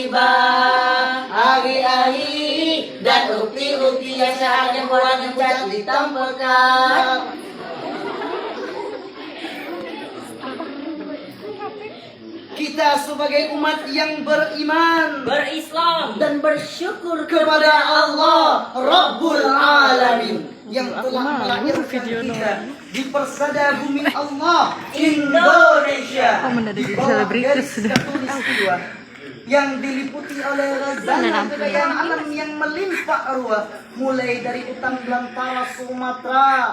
tiba hari-hari dan ukti-ukti yang seharusnya buat mencat ditampilkan. Kita sebagai umat yang beriman, Berislam dan bersyukur kepada Allah Rabbul Alamin yang telah melahirkan kita di persada bumi Allah Indonesia di bawah garis khatulistiwa yang diliputi oleh rezana kekayaan alam yang melimpah ruah, mulai dari hutan belantara Sumatera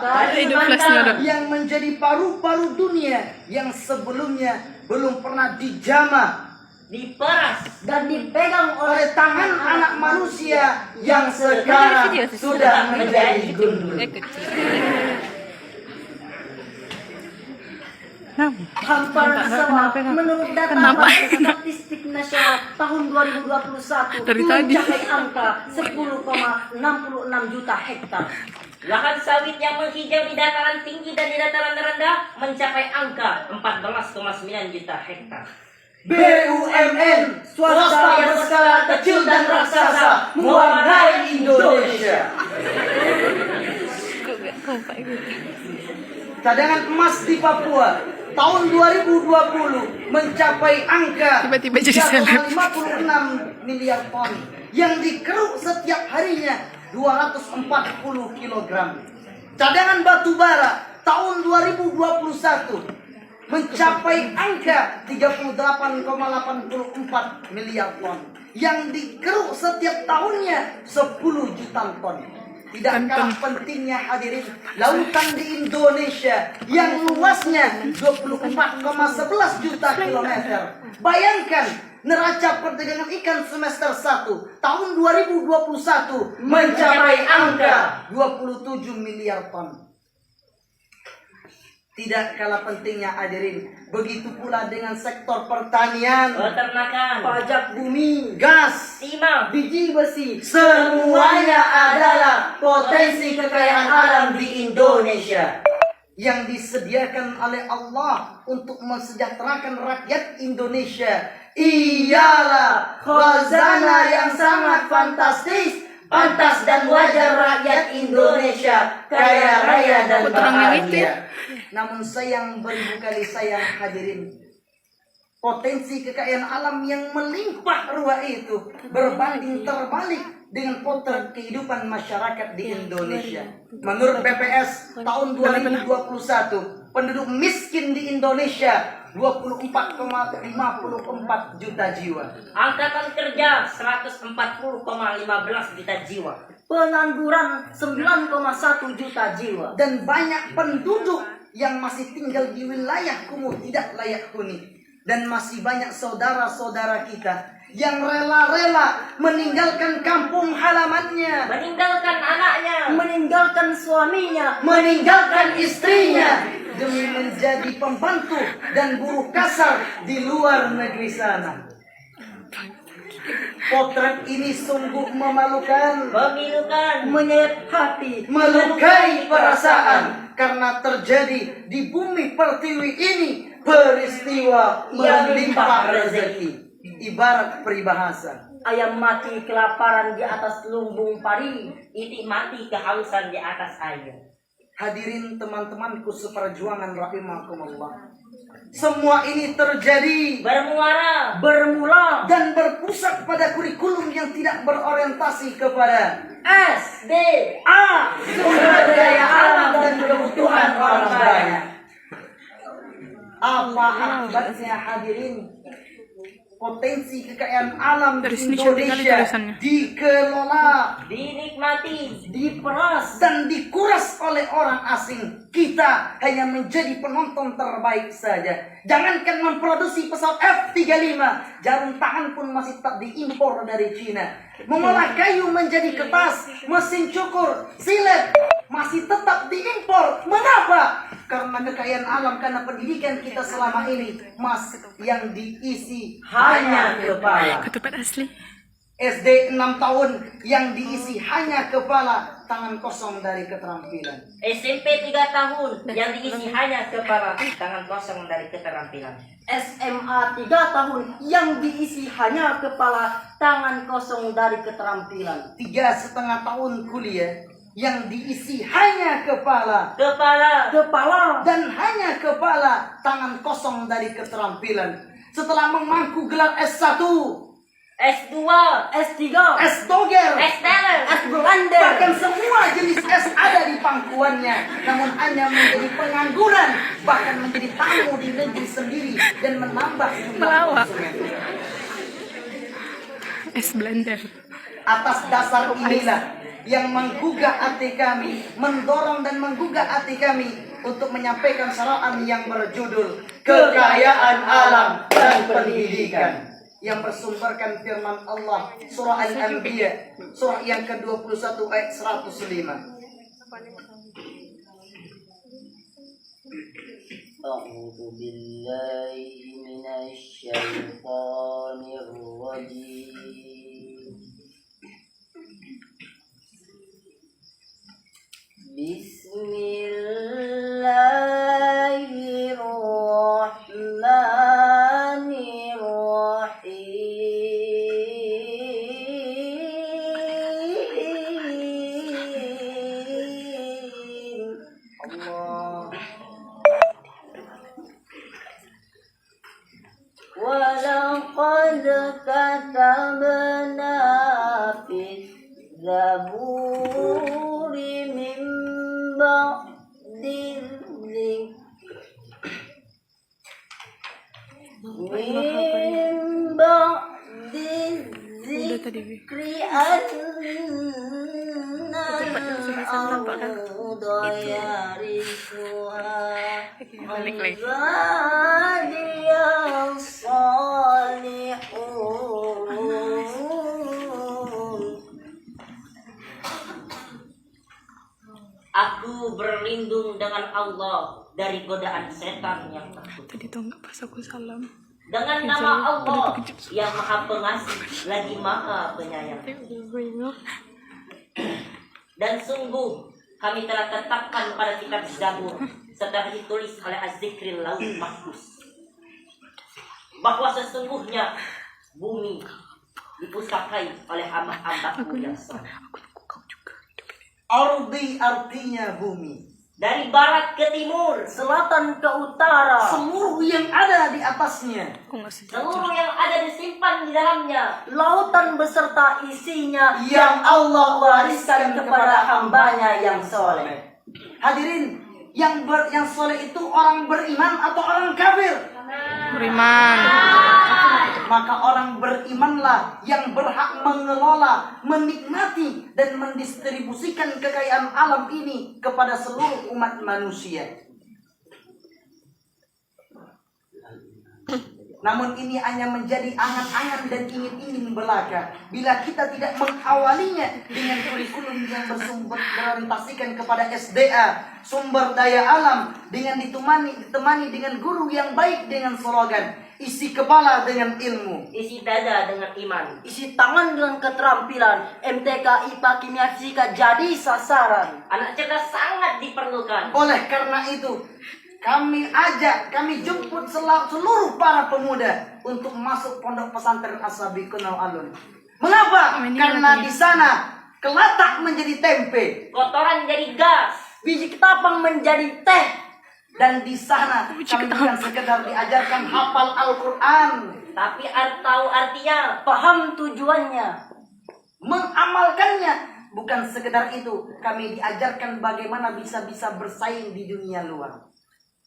yang menjadi paru-paru dunia yang sebelumnya belum pernah dijamah, diperas dan dipegang oleh tangan anak manusia yang sekarang sudah menjadi gundul. Hamparan sawah menurut data Badan Statistik Nasional tahun 2021 mencapai angka 10,66 juta hektar. lahan sawit yang menghijau di dataran tinggi dan di dataran rendah mencapai angka 14,9 juta hektar. BUMN swasta yang berskala kecil dan raksasa mewarnai Indonesia. Cadangan emas di Papua tahun 2020 mencapai angka 3,56 miliar ton yang dikeruk setiap harinya 240 kg. Cadangan batu bara tahun 2021 mencapai angka 38,84 miliar ton yang dikeruk setiap tahunnya 10 juta ton. Tidak kalah pentingnya hadirin, lautan di Indonesia yang luasnya 24,11 juta kilometer. Bayangkan neraca perdagangan ikan semester 1 tahun 2021 mencapai angka 27 miliar ton. Tidak kalah pentingnya hadirin, begitu pula dengan sektor pertanian, Peternakan, pajak bumi, gas, timah, biji besi, semuanya adalah potensi kekayaan alam di Indonesia yang disediakan oleh Allah untuk mensejahterakan rakyat Indonesia. Ialah khazanah yang sangat fantastis, pantas dan wajar rakyat Indonesia kaya raya dan bahagia. Namun sayang, beribu kali sayang hadirin, potensi kekayaan alam yang melimpah ruah itu berbanding terbalik dengan potret kehidupan masyarakat di Indonesia. Menurut BPS tahun 2021, penduduk miskin di Indonesia 24,54 juta jiwa. angkatan kerja 140,15 juta jiwa. Pengangguran 9,1 juta jiwa. Dan banyak penduduk yang masih tinggal di wilayah kumuh tidak layak huni. Dan masih banyak saudara-saudara kita yang rela-rela meninggalkan kampung halamannya, Meninggalkan anaknya, meninggalkan suaminya, meninggalkan istrinya demi menjadi pembantu dan buruh kasar di luar negeri sana. Potret ini sungguh memalukan, memilukan, menyayat hati, melukai perasaan, karena terjadi di bumi pertiwi ini peristiwa melimpah rezeki. Ibarat peribahasa, ayam mati kelaparan di atas lumbung padi, itik mati kehausan di atas air. hadirin teman-temanku seperjuangan rahimakumullah. Semua ini terjadi, bermula dan berpusat pada kurikulum yang tidak berorientasi kepada SDA, sumber daya alam dan kebutuhan orang banyak. Apa akibatnya hadirin? Potensi kekayaan alam di Indonesia dikelola, dinikmati, diperas dan dikuras oleh orang asing. Kita hanya menjadi penonton terbaik saja. Jangankan memproduksi pesawat F-35, jarum tangan pun masih tetap diimpor dari Cina. Mengolah kayu menjadi kertas, mesin cukur, silet masih tetap diimpor. Mengapa? Karena kekayaan alam, karena pendidikan kita selama ini yang diisi hanya kepala. Ketupat asli. SD 6 tahun yang diisi hanya kepala, tangan kosong dari keterampilan. SMP 3 tahun yang diisi hanya kepala, tangan kosong dari keterampilan. SMA 3 tahun yang diisi hanya kepala, tangan kosong dari keterampilan. 3,5 tahun kuliah yang diisi hanya kepala Kepala dan hanya kepala, tangan kosong dari keterampilan. Setelah memangku gelar S1, S2, S3, S-Doger, S-Teller, S-Blender, bahkan semua jenis S ada di pangkuannya, namun hanya menjadi pengangguran, bahkan menjadi tamu di negeri sendiri dan menambah jumlah konsumen. S-Blender. Atas dasar inilah yang menggugah hati kami, mendorong dan menggugah hati kami untuk menyampaikan syaraan yang berjudul Kekayaan Alam dan Pendidikan, yang bersumberkan firman Allah surah Al-Anbiya surah yang ke-21 ayat 105. A'udzu billahi minasy syaithanir rajim. Bismillahirrahmanirrahim. Allah. Walaqad katabna fi zaburi min ba'di Udah tadi, Wi. zikri anna al-arda yarisuha Balik lagi. ibadiyas salihun. Aku berlindung dengan Allah dari godaan setan yang takut. Tadi tuh nggak pas aku salam. Dengan nama Allah yang Maha Pengasih lagi Maha Penyayang. Dan sungguh kami telah tetapkan pada kitab Zabur setelah ditulis oleh Az-Zikril Lauh Mahfuz bahwa sesungguhnya bumi dipusakai oleh hamba-hambaku yang soleh. Ardi artinya bumi, Dari barat ke timur, Selatan ke utara, seluruh yang ada di atasnya, Aku nggak setuju. seluruh yang ada disimpan di dalamnya, lautan beserta isinya yang Allah wariskan kepada hambanya yang soleh. Hadirin, yang soleh itu orang beriman atau orang kafir? Beriman. Maka orang berimanlah yang berhak mengelola, menikmati, dan mendistribusikan kekayaan alam ini kepada seluruh umat manusia. Namun ini hanya menjadi angan-angan dan ingin-ingin belaka bila kita tidak mengawalinya dengan kurikulum yang berorientasikan kepada SDA, sumber daya alam, dengan ditemani dengan guru yang baik dengan slogan isi kepala dengan ilmu, isi dada dengan iman. Isi tangan dengan keterampilan. MTK, IPA, Kimia, Fisika jadi sasaran. Anak cerdas sangat diperlukan. Oleh karena itu, kami jemput seluruh para pemuda untuk masuk pondok pesantren As-Sabiqun Al-Alun. Mengapa? Karena di sana kelatak menjadi tempe, Kotoran jadi gas. Biji ketapang menjadi teh. dan di sana kami bukan sekedar diajarkan hafal Al-Quran, Tapi tahu artinya. Paham tujuannya. mengamalkannya. Bukan sekedar itu, kami diajarkan bagaimana bisa bersaing di dunia luar.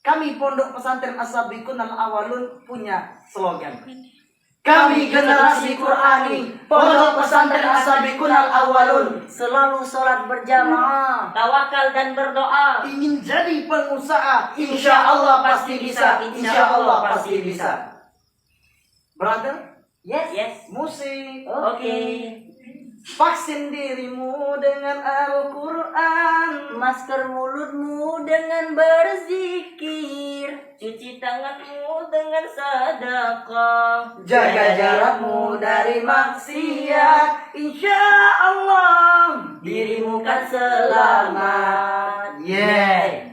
Kami Pondok Pesantren As-Sabiqun Al-Awwalun punya slogan. Kami generasi Qurani, Pondok Pesantren As-Sabiqun Al-Awwalun, Selalu sholat berjamaah. Tawakal dan berdoa. ingin jadi pengusaha, insya Allah pasti bisa, insya Allah pasti bisa. Brother, Yes. musik. Oke. Vaksin dirimu dengan Al-Quran. Masker mulutmu dengan berzikir. Cuci tanganmu dengan sedekah. Jaga jarakmu dari maksiat. Insya Allah Dirimu kan selamat. Yeah.